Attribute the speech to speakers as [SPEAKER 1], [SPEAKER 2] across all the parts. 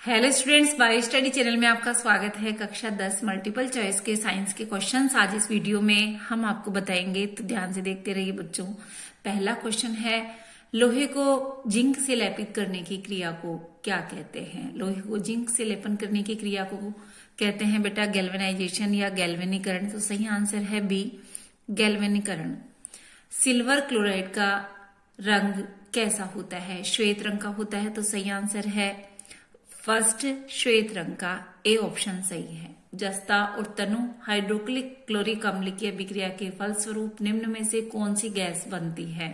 [SPEAKER 1] Hello students, bio study channel में आपका स्वागत है। कक्षा 10 मल्टीपल चॉइस के साइंस के क्वेश्चंस आज इस वीडियो में हम आपको बताएंगे, तो ध्यान से देखते रहिए बच्चों। पहला क्वेश्चन है, लोहे को जिंक से लेपित करने की क्रिया को क्या कहते हैं? लोहे को जिंक से लेपन करने की क्रिया को कहते हैं बेटा गैल्वेनाइजेशन या गैल्वेनीकरण। तो सही आंसर है बी, गैल्वेनीकरण। सिल्वर क्लोराइड का रंग कैसा होता है? श्वेत रंग का होता है। तो सही आंसर है फर्स्ट, श्वेत रंग का, ए ऑप्शन सही है। जस्ता और तनु हाइड्रोक्लिक क्लोरिक अम्ल की अभिक्रिया के फलस्वरूप निम्न में से कौन सी गैस बनती है?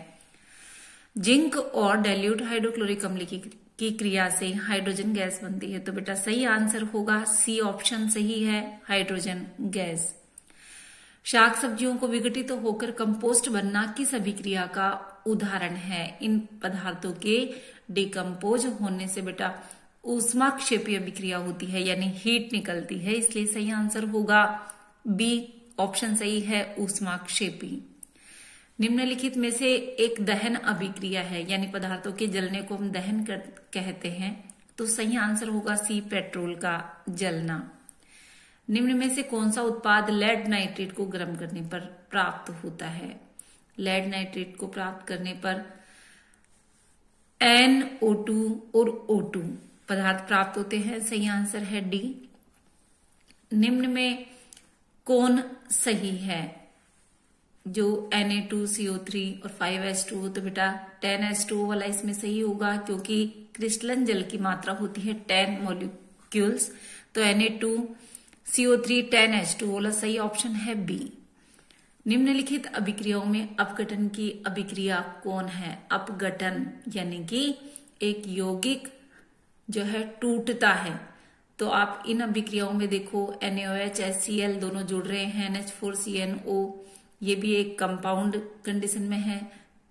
[SPEAKER 1] जिंक और डाइल्यूट हाइड्रोक्लोरिक अम्ल की क्रिया से हाइड्रोजन गैस बनती है। तो बेटा सही आंसर होगा सी ऑप्शन सही है, हाइड्रोजन गैस। शाक सब्जियों को विघटित तो होकर कंपोस्ट बनना किस अभिक्रिया का उदाहरण है? इन पदार्थों के डिकम्पोज होने से बेटा ऊष्माक्षेपी अभिक्रिया होती है, यानी हीट निकलती है, इसलिए सही आंसर होगा बी ऑप्शन सही है, ऊष्माक्षेपी। निम्नलिखित में से एक दहन अभिक्रिया है, यानी पदार्थों के जलने को हम दहन कहते हैं। तो सही आंसर होगा सी, पेट्रोल का जलना। निम्न में से कौन सा उत्पाद लेड नाइट्रेट को गर्म करने पर प्राप्त होता है? लेड नाइट्रेट को प्राप्त करने पर NO2 और O2 पदार्थ प्राप्त होते हैं। सही आंसर है डी। निम्न में कौन सही है? जो Na2CO3 और 5H2O, तो बेटा 10H2O वाला इसमें सही होगा, क्योंकि क्रिस्टलन जल की मात्रा होती है 10 मॉलिक्यूल्स। तो Na2CO3 10H2O वाला सही ऑप्शन है बी। निम्नलिखित अभिक्रियाओं में अपघटन की अभिक्रिया कौन है? अपघटन यानी कि एक यौगिक जो है टूटता है। तो आप इन अभिक्रियाओं में देखो NaOH HCl दोनों जुड़ रहे हैं, NH4CnO, ये भी एक कंपाउंड कंडीशन में है।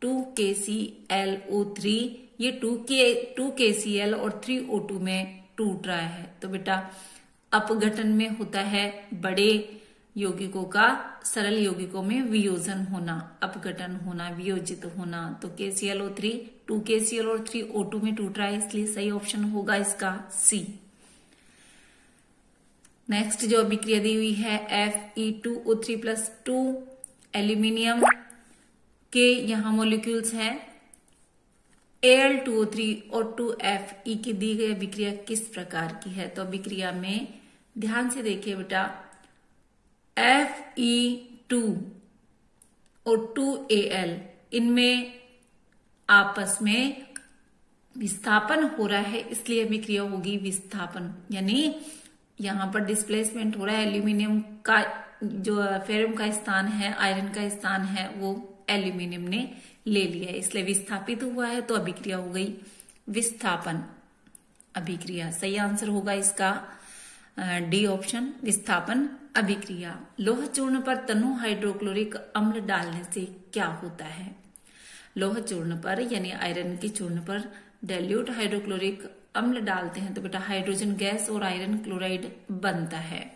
[SPEAKER 1] 2KClO3, ये 2KCl और 3O2 में टूट रहा है। तो बेटा अपघटन में होता है बड़े यौगिकों का सरल यौगिकों में वियोजन होना, अपघटन होना, वियोजित होना। तो KClO3 2KCl और 3O2 में टूट रहा है, इसलिए सही ऑप्शन होगा इसका सी। नेक्स्ट जो अभिक्रिया दी हुई है Fe2O3+2 एल्यूमिनियम के यहाँ मॉलिक्यूल्स हैं Al2O3 और 2Fe की दी गई अभिक्रिया किस प्रकार की है? तो अभिक्रिया में ध्यान से देखिए बेटा, Fe2 और 2Al इनमें आपस में विस्थापन हो रहा है, इसलिए अभिक्रिया होगी विस्थापन, यानी यहां पर डिस्प्लेसमेंट हो रहा है। एल्यूमिनियम का जो फेरम का स्थान है, आयरन का स्थान है, वो एल्यूमिनियम ने ले लिया है, इसलिए विस्थापित हुआ है। तो अभिक्रिया हो गई विस्थापन अभिक्रिया। सही आंसर होगा इसका डी ऑप्शन, विस्थापन अभिक्रिया। लोह चूर्ण पर तनु हाइड्रोक्लोरिक अम्ल डालने से क्या होता है? लोह चूर्ण पर यानी आयरन के चूर्ण पर डाइल्यूट हाइड्रोक्लोरिक अम्ल डालते हैं, तो बेटा हाइड्रोजन गैस और आयरन क्लोराइड बनता है।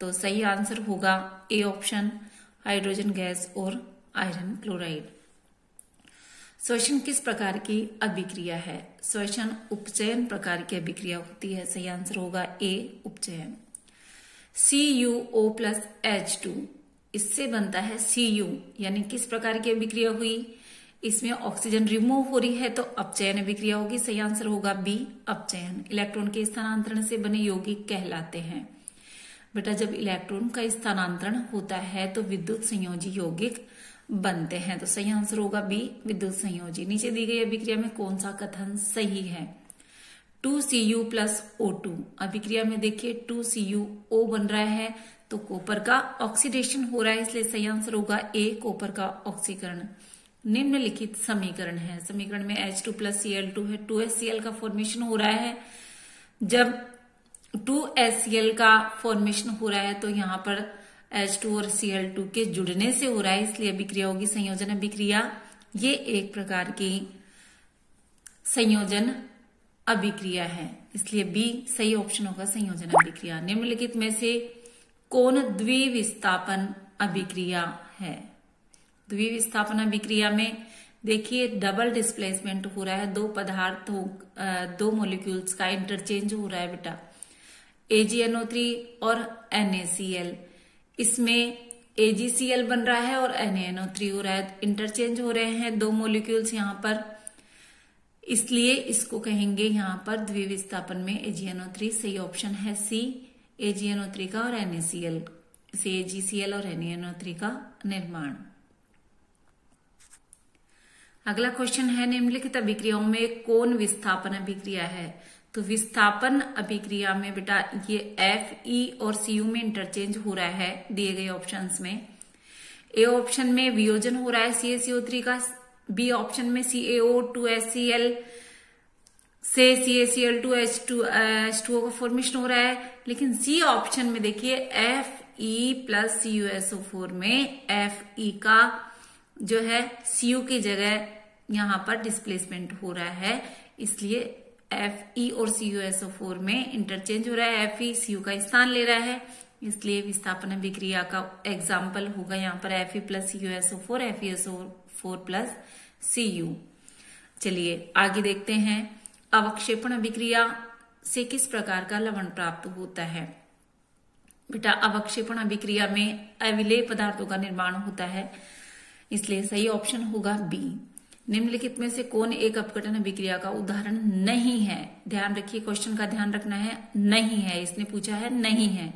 [SPEAKER 1] तो सही आंसर होगा ए ऑप्शन, हाइड्रोजन गैस और आयरन क्लोराइड। श्वसन किस प्रकार की अभिक्रिया है? श्वसन उपचयन प्रकार की अभिक्रिया होती है। सही आंसर होगा ए, उपचयन। CuO+H2 इससे बनता है Cu, यानी किस प्रकार की अभिक्रिया हुई? इसमें ऑक्सीजन रिमूव हो रही है, तो अपचयन अभिक्रिया होगी। सही आंसर होगा बी, अपचयन। इलेक्ट्रॉन के स्थानांतरण से बने यौगिक कहलाते हैं। बेटा जब इलेक्ट्रॉन का स्थानांतरण होता है तो विद्युत संयोजी यौगिक बनते हैं। तो सही आंसर होगा बी, विद्युत संयोजी। नीचे दी गई अभिक्रिया में कौन सा कथन सही है? 2Cu+O2 अभिक्रिया में देखिए 2CuO बन रहा है, तो कॉपर का ऑक्सीडेशन हो रहा है, इसलिए सही आंसर होगा ए, कॉपर का ऑक्सीकरण। निम्नलिखित समीकरण है, समीकरण में H2+Cl2 है, 2HCl का फॉर्मेशन हो रहा है। जब 2HCl का फॉर्मेशन हो रहा है तो यहाँ पर H2 और Cl2 के जुड़ने से हो रहा है, इसलिए अभिक्रिया होगी संयोजन अभिक्रिया। ये एक प्रकार की संयोजन अभिक्रिया है, इसलिए बी सही ऑप्शन होगा, संयोजन अभिक्रिया। निम्नलिखित में से कौन द्विविस्थापन अभिक्रिया है? द्विविस्थापन अभिक्रिया में देखिए डबल डिस्प्लेसमेंट हो रहा है, दो पदार्थों दो मॉलिक्यूल्स का इंटरचेंज हो रहा है बेटा, AgNO3 और NaCl। इसमें AgCl बन रहा है और NaNO3 हो रहा है, इंटरचेंज हो रहे हैं दो मॉलिक्यूल्स यहाँ पर, इसलिए इसको कहेंगे यहाँ पर द्विविस्थापन में AgNO3। सही ऑप्शन है सी, AgNO3 का और NaCl से AgCl और NaNO3 का निर्माण। अगला क्वेश्चन है निम्नलिखित अभिक्रियाओं में कौन विस्थापन अभिक्रिया है? तो विस्थापन अभिक्रिया में बेटा ये Fe और Cu में इंटरचेंज हो रहा है दिए गए ऑप्शंस में। ए ऑप्शन में वियोजन हो रहा है CaCO3 का, बी ऑप्शन में CaO2HCl से CaCl2H2O का फॉर्मेशन हो रहा है, लेकिन सी ऑप्शन में देखिए Fe प्लस CuSO4 में Fe का जो है Cu की जगह यहाँ पर डिस्प्लेसमेंट हो रहा है, इसलिए Fe और CuSO4 में इंटरचेंज हो रहा है, Fe Cu का स्थान ले रहा है, इसलिए विस्थापन अभिक्रिया का एग्जाम्पल होगा यहाँ पर Fe plus CuSO4, FeSO4 plus Cu। चलिए आगे देखते हैं, अवक्षेपण अभिक्रिया से किस प्रकार का लवण प्राप्त होता है? बेटा अवक्षेपण अभिक्रिया में अविलेय पदार्थों का निर्माण होता है, इसलिए सही ऑप्शन होगा बी। निम्नलिखित में से कौन एक अपघटन अभिक्रिया का उदाहरण नहीं है? ध्यान रखिए, क्वेश्चन का ध्यान रखना है, नहीं है, इसने पूछा है नहीं है,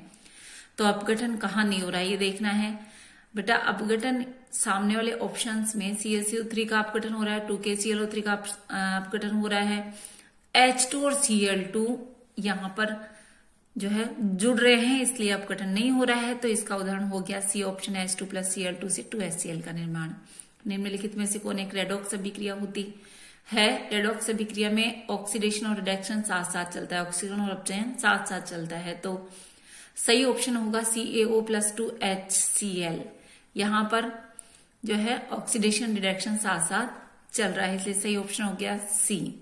[SPEAKER 1] तो अपघटन कहाँ नहीं हो रहा है ये देखना है। बेटा अपघटन सामने वाले ऑप्शंस में CaCO3 का अपघटन हो रहा है, 2KClO3 का अपघटन हो रहा है, H2 और Cl2 यहाँ पर जो है जुड़ रहे हैं, इसलिए अपघटन नहीं हो रहा है, तो इसका उदाहरण हो गया C option, H2 plus Cl2 से 2HCl का निर्माण। निम्नलिखित में से कौन एक रेडॉक्स अभिक्रिया होती है? रेडॉक्स अभिक्रिया में ऑक्सीडेशन और रिडक्शन साथ साथ चलता है, ऑक्सीजन और अपचयन साथ साथ चलता है, तो सही ऑप्शन होगा CaO प्लस 2HCl। यहाँ पर जो है ऑक्सीडेशन रिडक्शन साथ साथ चल रहा है, इसलिए सही ऑप्शन हो गया सी।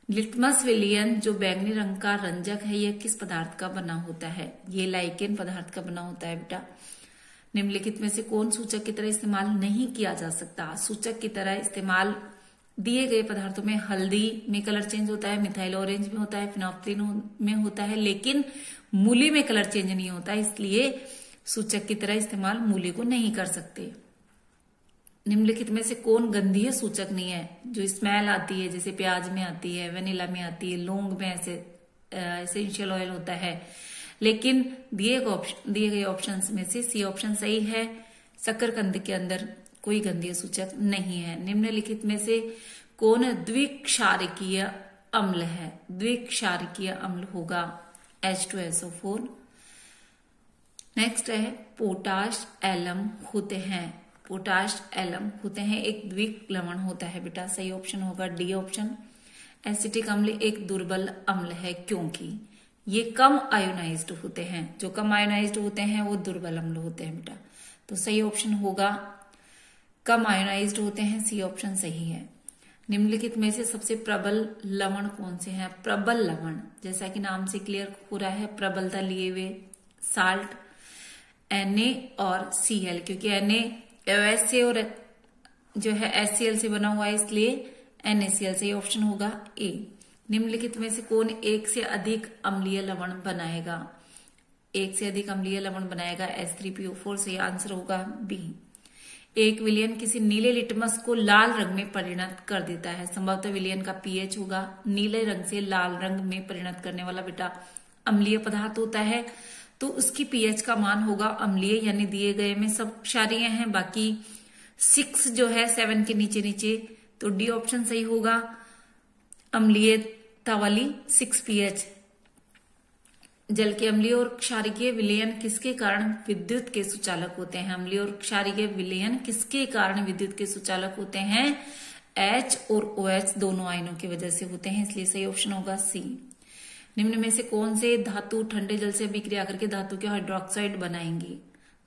[SPEAKER 1] लिटमस विलियन जो बैंगनी रंग का रंजक है, यह किस पदार्थ का बना होता है? ये लाइकेन पदार्थ का बना होता है बेटा। निम्नलिखित में से कौन सूचक की तरह इस्तेमाल नहीं किया जा सकता? सूचक की तरह इस्तेमाल दिए गए पदार्थों में हल्दी में कलर चेंज होता है, मिथाइल ऑरेंज में होता है, फिनोल्फ्थालीन में होता है, लेकिन मूली में कलर चेंज नहीं होता, इसलिए सूचक की तरह इस्तेमाल मूली को नहीं कर सकते। निम्नलिखित में से कौन गंधीय सूचक नहीं है? जो स्मेल आती है जैसे प्याज में आती है, वेनिला में आती है, लौंग में ऐसे एसेंशियल ऑयल होता है, लेकिन दिए गए ऑप्शंस में से सी ऑप्शन सही है, शकरकंद के अंदर कोई गंधीय सूचक नहीं है। निम्नलिखित में से कौन द्विक्षारकीय अम्ल है? द्विक्षारकीय अम्ल होगा H2SO4। नेक्स्ट है पोटाश एलम होते हैं, पोटाश एलम होते हैं एक द्विक लवण होता है बेटा, सही ऑप्शन होगा डी ऑप्शन। एसिटिक अम्ल एक दुर्बल अम्ल है क्योंकि ये कम आयोनाइज्ड होते हैं, जो कम आयोनाइज्ड होते हैं वो दुर्बल अम्ल होते हैं बेटा, तो सही ऑप्शन होगा कम आयोनाइज्ड होते हैं, सी ऑप्शन सही है। निम्नलिखित में से सबसे प्रबल लवण कौन से हैं? प्रबल लवण, जैसा कि नाम से क्लियर हो रहा है, प्रबलता लिए हुए साल्ट Na और Cl, क्योंकि Na OH से और जो है HCl से बना हुआ है, इसलिए NaCl सही ऑप्शन होगा ए। निम्नलिखित में से कौन एक से अधिक अम्लीय लवण बनाएगा? एक से अधिक अम्लीय लवण बनाएगा H3PO4, सही आंसर होगा बी। एक विलयन किसी नीले लिटमस को लाल रंग में परिणत कर देता है, संभवतः विलयन का पीएच होगा नीले रंग से लाल रंग में परिणत करने वाला बेटा अम्लीय पदार्थ होता है, तो उसकी पीएच का मान होगा अम्लीय, यानी दिए गए में सब क्षारीय हैं, बाकी 6 जो है 7 के नीचे नीचे, तो डी ऑप्शन सही होगा अम्लीयता वाली 6 पीएच। जल के अम्लीय और क्षारीय विलयन किसके कारण विद्युत के सुचालक होते हैं? अम्लीय और क्षारीय विलयन किसके कारण विद्युत के सुचालक होते हैं? H और OH दोनों आयनों की वजह से होते हैं, इसलिए सही ऑप्शन होगा सी। निम्न में से कौन से धातु ठंडे जल से अभिक्रिया करके धातु के हाइड्रोक्साइड बनाएंगे?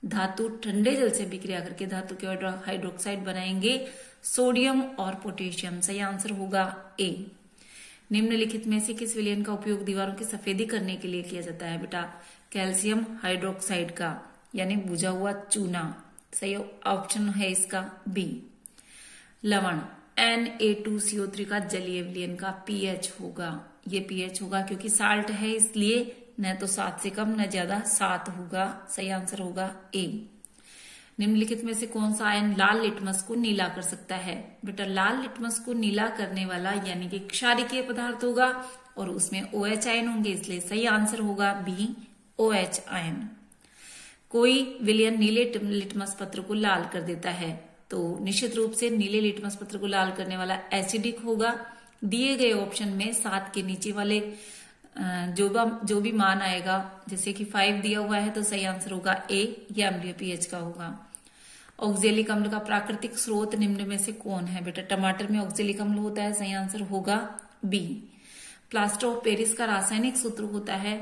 [SPEAKER 1] धातु ठंडे जल से अभिक्रिया करके धातु के हाइड्रोक्साइड बनाएंगे सोडियम और पोटेशियम, सही आंसर होगा ए। निम्नलिखित में से किस विलयन का उपयोग दीवारों की सफेदी करने के लिए किया जाता है बेटा? कैल्शियम हाइड्रोक्साइड का, यानी बुझा हुआ चूना, सही ऑप्शन है इसका बी। लवण Na2CO3 का जलीय विलयन का पीएच होगा, ये पीएच होगा क्योंकि साल्ट है इसलिए न तो 7 से कम न ज्यादा 7 होगा। सही आंसर होगा ए। निम्नलिखित में से कौन सा आयन लाल लिटमस को नीला कर सकता है? बेटा लाल लिटमस को नीला करने वाला यानी कि क्षारकीय पदार्थ होगा और उसमें OH आयन होंगे, इसलिए सही आंसर होगा बी OH आयन। कोई विलयन नीले लिटमस पत्र को लाल कर देता है तो निश्चित रूप से नीले लिटमस पत्र को लाल करने वाला एसिडिक होगा। दिए गए ऑप्शन में 7 के नीचे वाले जो भी मान आएगा, जैसे कि 5 दिया हुआ है तो सही आंसर होगा ए, यह अम्लीय पीएच का होगा। ऑक्जेलिक अम्ल का प्राकृतिक स्रोत निम्न में से कौन है? बेटा टमाटर में ऑक्जेलिक अम्ल होता है, सही आंसर होगा बी। प्लास्टर ऑफ पेरिस का रासायनिक सूत्र होता है,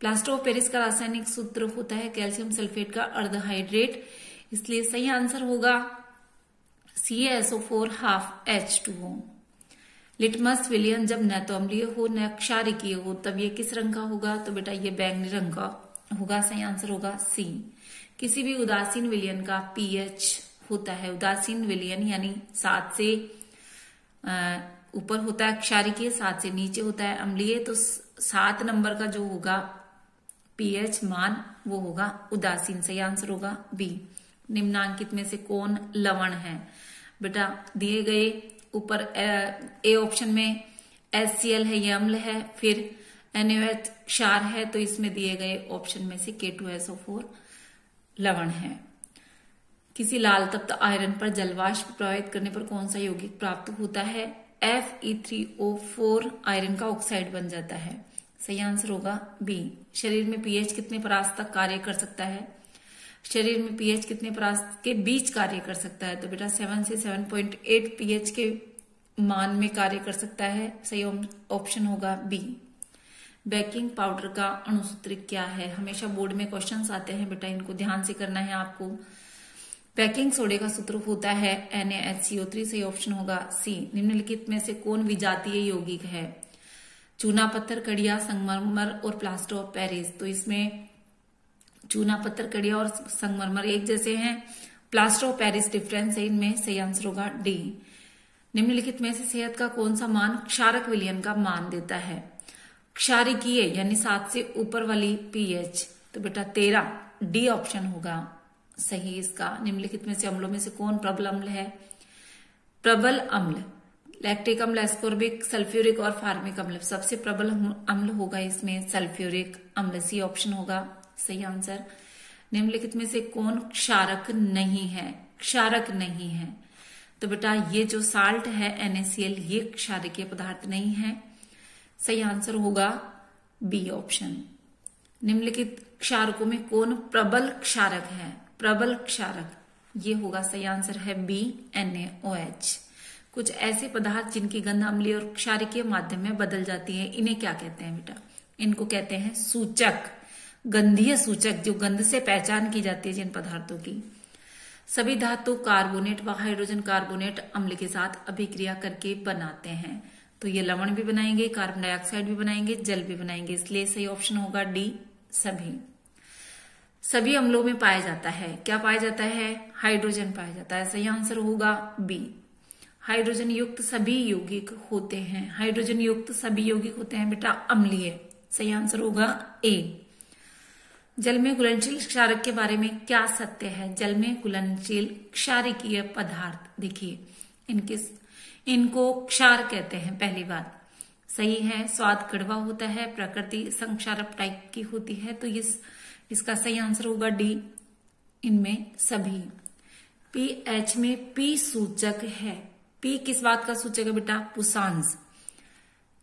[SPEAKER 1] प्लास्टर ऑफ पेरिस का रासायनिक सूत्र होता है कैल्शियम सल्फेट का अर्धहाइड्रेट, इसलिए सही आंसर होगा CaSO4 हाफ H2O। लिटमस विलयन जब न तो अम्लीय हो न क्षारकीय हो तब ये किस रंग का होगा? तो बेटा ये बैंगनी रंग का होगा, सही आंसर होगा सी। किसी भी उदासीन विलयन का पीएच होता है, उदासीन विलयन यानी 7 से ऊपर होता है क्षारकीय, 7 से नीचे होता है अम्लीय, तो 7 नंबर का जो होगा पीएच मान वो होगा उदासीन, सही आंसर होगा बी। निम्नांकित में से कौन लवण है? बेटा दिए गए ऊपर ए ऑप्शन में HCl है, ये अम्ल है, फिर NaOH क्षार है, तो इसमें दिए गए ऑप्शन में से K2SO4 लवण है। किसी लाल तप्त आयरन पर जलवाष्प प्रभावित करने पर कौन सा यौगिक प्राप्त होता है? Fe3O4 आयरन का ऑक्साइड बन जाता है, सही आंसर होगा बी। शरीर में पीएच कितने परास तक कार्य कर सकता है? शरीर में पीएच कितने परास के बीच कार्य कर सकता है? तो बेटा 7 से 7.8 पीएच के मान में कार्य कर सकता है, सही ऑप्शन होगा बी। बेकिंग पाउडर का अणुसूत्र क्या है? हमेशा बोर्ड में क्वेश्चंस आते हैं बेटा, इनको ध्यान से करना है आपको। बेकिंग सोडे का सूत्र होता है NaHCO3, सही ऑप्शन होगा सी। निम्नलिखित में से कौन विजातीय यौगिक है? चूना पत्थर, कड़िया, संगमरमर और प्लास्टर ऑफ पेरिस। तो इसमें चूना पत्थर, कड़िया और संगमरमर एक जैसे हैं, प्लास्टर ऑफ पेरिस डिफरेंस है इनमें, सही आंसर होगा डी। निम्नलिखित में से सेहत का कौन सा मान क्षारक विलयन का मान देता है? क्षारकीय यानी 7 से ऊपर वाली पीएच, तो बेटा 13 डी ऑप्शन होगा सही इसका। निम्नलिखित में से अम्लों में से कौन प्रबल अम्ल है? प्रबल अम्ल लैक्टिक अम्ल, एस्कोर्बिक, सल्फ्यूरिक और फार्मिक अम्ल। सबसे प्रबल अम्ल होगा इसमें सल्फ्यूरिक अम्ल, सी ऑप्शन होगा सही आंसर। निम्नलिखित में से कौन क्षारक नहीं है? क्षारक नहीं है तो बेटा ये जो साल्ट है NaCl, ये क्षारकीय पदार्थ नहीं है, सही आंसर होगा बी ऑप्शन। निम्नलिखित क्षारकों में कौन प्रबल क्षारक है? प्रबल क्षारक ये होगा, सही आंसर है बी NaOH। कुछ ऐसे पदार्थ जिनकी गंध अम्लीय और क्षारकीय माध्यम में बदल जाती है, इन्हें क्या कहते हैं बेटा? इनको कहते हैं सूचक, गंधीय सूचक, जो गंध से पहचान की जाती है जिन पदार्थों की। सभी धातु कार्बोनेट व हाइड्रोजन कार्बोनेट अम्ल के साथ अभिक्रिया करके बनाते हैं, तो ये लवण भी बनाएंगे, कार्बन डाइऑक्साइड भी बनाएंगे, जल भी बनाएंगे, इसलिए सही ऑप्शन होगा डी सभी। सभी अम्लों में पाया जाता है, क्या पाया जाता है? हाइड्रोजन पाया जाता है, सही आंसर होगा बी। हाइड्रोजन युक्त सभी यौगिक होते हैं, हाइड्रोजन युक्त सभी यौगिक होते हैं बेटा अम्लीय, सही आंसर होगा ए। जल में घुलनशील क्षारक के बारे में क्या सत्य है? जल में घुलनशील क्षारकीय पदार्थ, देखिए इनको क्षार कहते हैं, पहली बात सही है। स्वाद कड़वा होता है, प्रकृति संक्षारक टाइप की होती है, तो इसका सही आंसर होगा डी, इनमें सभी। पीएच में पी सूचक है, पी किस बात का सूचक है बेटा? पुसांस,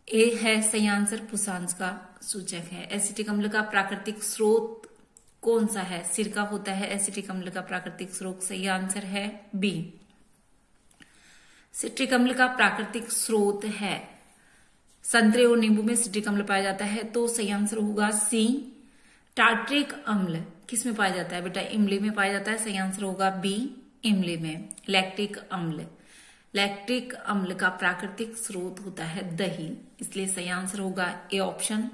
[SPEAKER 1] ए है सही आंसर, पुसांस का सूचक है। एसिटिक अम्ल का प्राकृतिक स्रोत कौन सा है? सिरका होता है एसिटिक अम्ल का प्राकृतिक स्रोत, सही आंसर है बी। सिट्रिक अम्ल का प्राकृतिक स्रोत है संतरे और नींबू में सिट्रिक अम्ल पाया जाता है, तो सही आंसर होगा सी। टार्ट्रिक अम्ल किस में पाया जाता है बेटा? इमली में पाया जाता है, सही आंसर होगा बी इमली में। लैक्टिक अम्ल, लैक्टिक अम्ल का प्राकृतिक स्रोत होता है दही, इसलिए सही आंसर होगा ए ऑप्शन।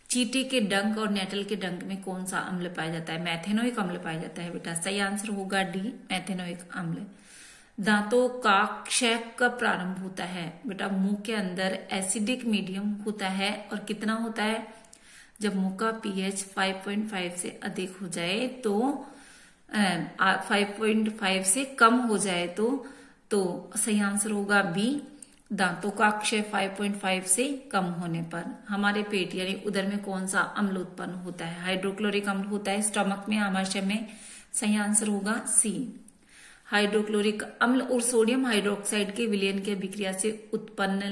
[SPEAKER 1] चींटी के डंक और नेटल के डंक में कौन सा अम्ल पाया जाता है? मैथेनोइक अम्ल पाया जाता है बेटा, सही आंसर होगा डी मैथेनोइक अम्ल। दांतों का क्षय कब प्रारंभ होता है? बेटा मुंह के अंदर एसिडिक मीडियम होता है और कितना होता है? जब मुंह का पीएच 5.5 से अधिक हो जाए तो 5.5 से कम हो जाए तो सही आंसर होगा बी, दांतों का क्षय 5.5 से कम होने पर। हमारे पेट यानी उदर में कौन सा अम्ल उत्पन्न होता है? हाइड्रोक्लोरिक अम्ल होता है स्टमक में, आमाशय में। सही आंसर होगा सी। हाइड्रोक्लोरिक अम्ल और सोडियम हाइड्रोक्साइड के विलयन की अभिक्रिया से उत्पन्न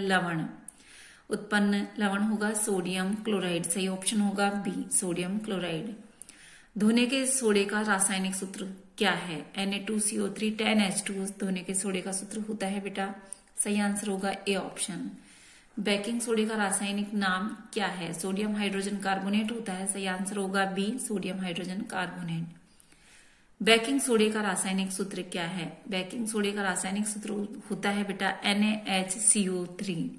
[SPEAKER 1] लवण होगा सोडियम क्लोराइड। सही ऑप्शन होगा बी, सोडियम क्लोराइड। धोने के सोडे का रासायनिक सूत्र क्या है? Na2CO3 10H2O धोने के सोडे का सूत्र होता है बेटा। सही आंसर होगा ए ऑप्शन। बेकिंग सोडे का रासायनिक नाम क्या है? सोडियम हाइड्रोजन कार्बोनेट होता है। सही आंसर होगा B, sodium hydrogen carbonate. Baking सोडे का रासायनिक सूत्र क्या है? बेकिंग सोडे का रासायनिक सूत्र होता है बेटा NaHCO3।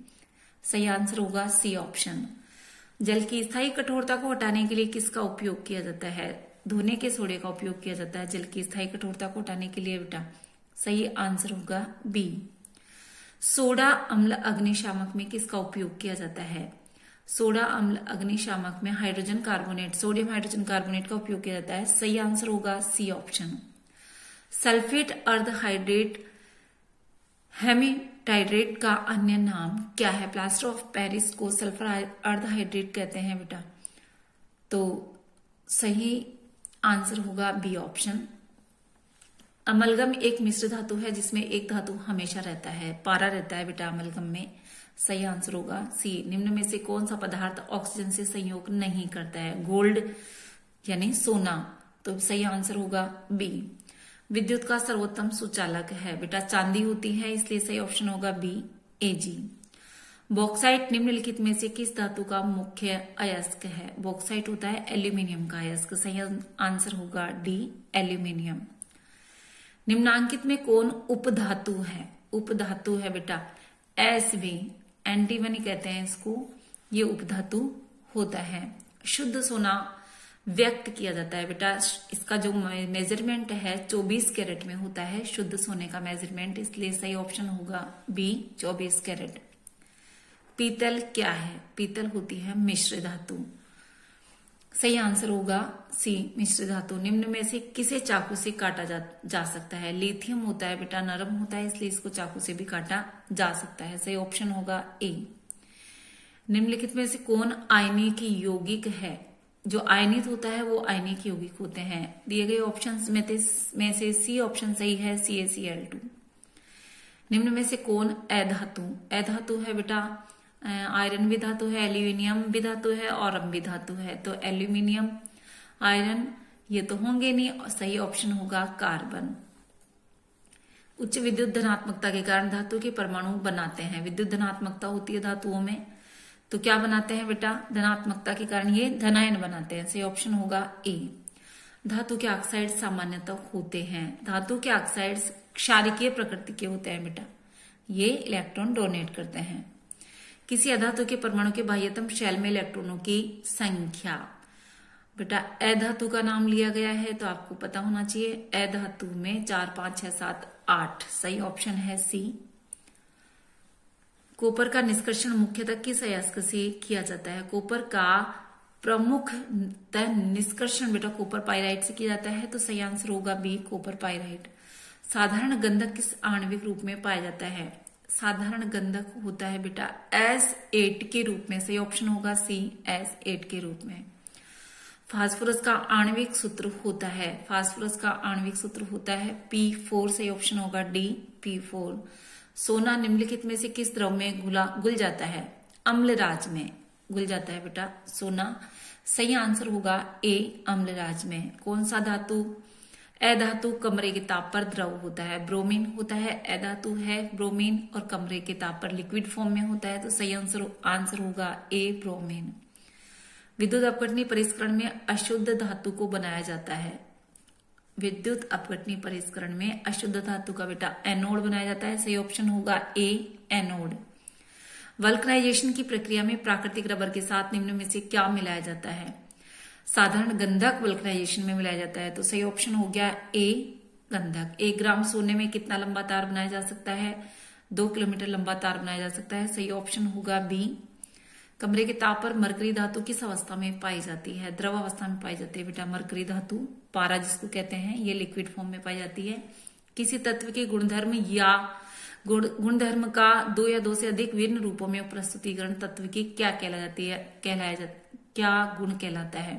[SPEAKER 1] सही आंसर होगा सी ऑप्शन। जल की स्थायी कठोरता को हटाने के लिए किसका उपयोग किया जाता है? धोने के सोडे का उपयोग किया जाता है जल की स्थायी कठोरता को हटाने के लिए बेटा। सही आंसर होगा बी। सोडा अम्ल अग्निशामक में किसका उपयोग किया जाता है? सोडा अम्ल अग्निशामक में hydrogen carbonate, sodium hydrogen carbonate का उपयोग किया जाता है। सही आंसर होगा सी ऑप्शन। सल्फेट अर्ध हाइड्रेट हेमेटाइड्रेट का अन्य नाम क्या है? प्लास्टर ऑफ पेरिस को सल्फर अर्ध हाइड्रेट कहते हैं बेटा। तो सही आंसर होगा बी ऑप्शन। अमलगम एक मिश्र धातु है जिसमें एक धातु हमेशा रहता है, पारा रहता है बेटा अमलगम में। सही आंसर होगा सी। निम्न में से कौन सा पदार्थ ऑक्सीजन से संयोग नहीं करता है? गोल्ड यानी सोना। तो सही आंसर होगा बी। विद्युत का सर्वोत्तम सुचालक है बेटा चांदी होती है, इसलिए सही ऑप्शन होगा बी, एजी। बॉक्साइट निम्नलिखित में से किस धातु का मुख्य अयस्क है? बॉक्साइट होता है एल्यूमिनियम का अयस्क। सही आंसर होगा डी, एल्यूमिनियम। निम्नांकित में कौन उपधातु है? उपधातु है बेटा एसबी, एंटीमनी कहते हैं इसको। ये उपधातु होता है। शुद्ध सोना व्यक्त किया जाता है बेटा, इसका जो मेजरमेंट है 24 कैरेट में होता है शुद्ध सोने का मेजरमेंट, इसलिए सही ऑप्शन होगा बी, 24 कैरेट। पीतल क्या है? पीतल होती है मिश्र धातु। सही आंसर होगा सी, मिश्र धातु। निम्न में से किसे चाकू से काटा जा सकता है? लिथियम होता है बेटा, नरम होता है, इसलिए इसको चाकू से भी काटा जा सकता है। सही ऑप्शन होगा ए। निम्नलिखित में से कौन आयनिक यौगिक है? जो आयनित होता है वो आयनिक यौगिक होते हैं। दिए गए ऑप्शंस में से सी ऑप्शन सही है, CaCl2। निम्न में से कौन अधातु? अधातु है बेटा आयरन भी धातु है, एल्यूमिनियम भी धातु है, और भी धातु है। तो एल्यूमिनियम, आयरन ये तो होंगे नहीं, और सही ऑप्शन होगा कार्बन। उच्च विद्युत धनात्मकता के कारण धातु के परमाणु बनाते हैं। विद्युत धनात्मकता होती है धातुओं में, तो क्या बनाते हैं बेटा? धनात्मकता के कारण ये धनायन बनाते हैं। सही ऑप्शन होगा ए। धातु के ऑक्साइड सामान्यतः होते हैं। धातु के ऑक्साइड्स क्षारिकीय प्रकृति के होते हैं बेटा, ये इलेक्ट्रॉन डोनेट करते हैं। किसी अधातु के परमाणु के बाह्यतम शेल में इलेक्ट्रॉनों की संख्या। बेटा अधातु का नाम लिया गया है तो आपको पता होना चाहिए। अधातु में 4, 5, 6, 7, 8। सही ऑप्शन है सी। कॉपर का निष्कर्षण मुख्यतः किस अयस्क से किया जाता है? कॉपर का प्रमुख निष्कर्षण बेटा कॉपर पाइराइट से किया जाता है, तो सही आंसर होगा बी, कॉपर पाइराइट। साधारण गंधक किस आणविक रूप में पाया जाता है? साधारण गंधक होता है बेटा S8 के रूप में। सही ऑप्शन होगा सी, S8 के रूप में। फास्फोरस का आणविक सूत्र होता है, फास्फोरस का आणविक सूत्र होता है P4। सही ऑप्शन होगा डी, P4। सोना निम्नलिखित में से किस द्रव में घुल जाता है? अम्लराज में घुल जाता है बेटा सोना। सही आंसर होगा ए, अम्लराज में। कौन सा धातु? अधातु कमरे के ताप पर द्रव होता है, ब्रोमीन होता है। अधातु है ब्रोमीन और कमरे के ताप पर लिक्विड फॉर्म में होता है, तो सही आंसर होगा ए, ब्रोमीन। विद्युत अपघटनी परिष्करण में अशुद्ध धातु को बनाया जाता है। विद्युत अपघटनी परिष्करण में अशुद्ध धातु का बेटा एनोड बनाया जाता है। सही ऑप्शन होगा ए, एनोड। वल्कनाइजेशन की प्रक्रिया में प्राकृतिक रबर के साथ निम्न में से क्या मिलाया जाता है? साधारण गंधक वल्कनाइजेशन में मिलाया जाता है, तो सही ऑप्शन हो गया ए, गंधक। 1 ग्राम सोने में कितना लंबा तार बनाया जा सकता है? 2 किलोमीटर लंबा तार बनाया जा सकता है। सही ऑप्शन होगा बी। कमरे के ताप पर मरकरी धातु किस अवस्था में पाई जाती है? द्रव अवस्था में पाई जाती है बेटा मरकरी धातु, पारा जिसको कहते हैं, ये लिक्विड फॉर्म में पाई जाती है। किसी तत्व के गुणधर्म या गुणधर्म का 2 या 2 से अधिक विभिन्न रूपों में प्रस्तुतिकरण तत्व की क्या क्या गुण कहलाता है?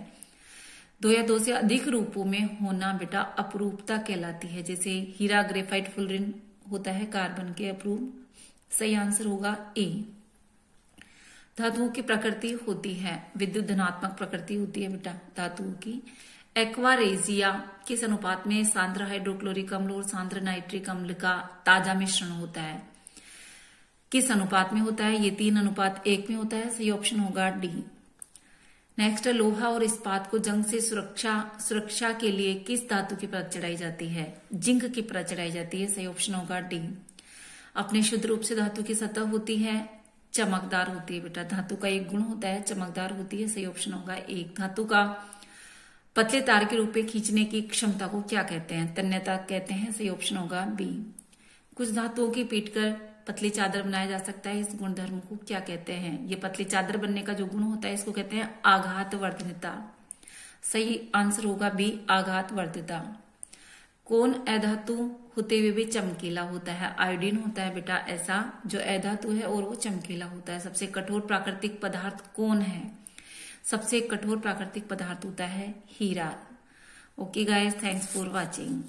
[SPEAKER 1] 2 या 2 से अधिक रूपों में होना बेटा अपरूपता कहलाती है। जैसे हीरा, ग्रेफाइट, फुलरिन होता है कार्बन के अपरूप। सही आंसर होगा ए। धातुओं की प्रकृति होती है, विद्युत धनात्मक प्रकृति होती है बेटा धातुओं की। एक्वारेजिया किस अनुपात में सांद्र हाइड्रोक्लोरिक अम्ल और सांद्र नाइट्रिक अम्ल का ताजा मिश्रण होता है? किस अनुपात में होता है? ये 3:1 में होता है। सही ऑप्शन होगा डी। नेक्स्ट, लोहा और इस्पात को जंग से सुरक्षा के लिए किस धातु की परत चढ़ाई जाती है? जिंक की परत चढ़ाई जाती है। सही ऑप्शन होगा डी। अपने शुद्ध रूप से धातु की सतह होती है चमकदार होती है बेटा, धातु का एक गुण होता है चमकदार होती है। सही ऑप्शन होगा एक। धातु का पतले तार के रूप में खींचने की क्षमता को क्या कहते हैं? तन्यता कहते हैं। सही ऑप्शन होगा बी। कुछ धातुओं की पीटकर पतली चादर बनाया जा सकता है, इस गुणधर्म को क्या कहते हैं? ये पतली चादर बनने का जो गुण होता है इसको कहते हैं आघातवर्धनता। सही आंसर होगा बी, आघातवर्धनता। कौन अधातु होते हुए भी चमकीला होता है? आयोडीन होता है बेटा ऐसा जो अधातु है और वो चमकीला होता है। सबसे कठोर प्राकृतिक पदार्थ कौन है? सबसे कठोर प्राकृतिक पदार्थ होता है हीरा। Okay guys, thanks for watching.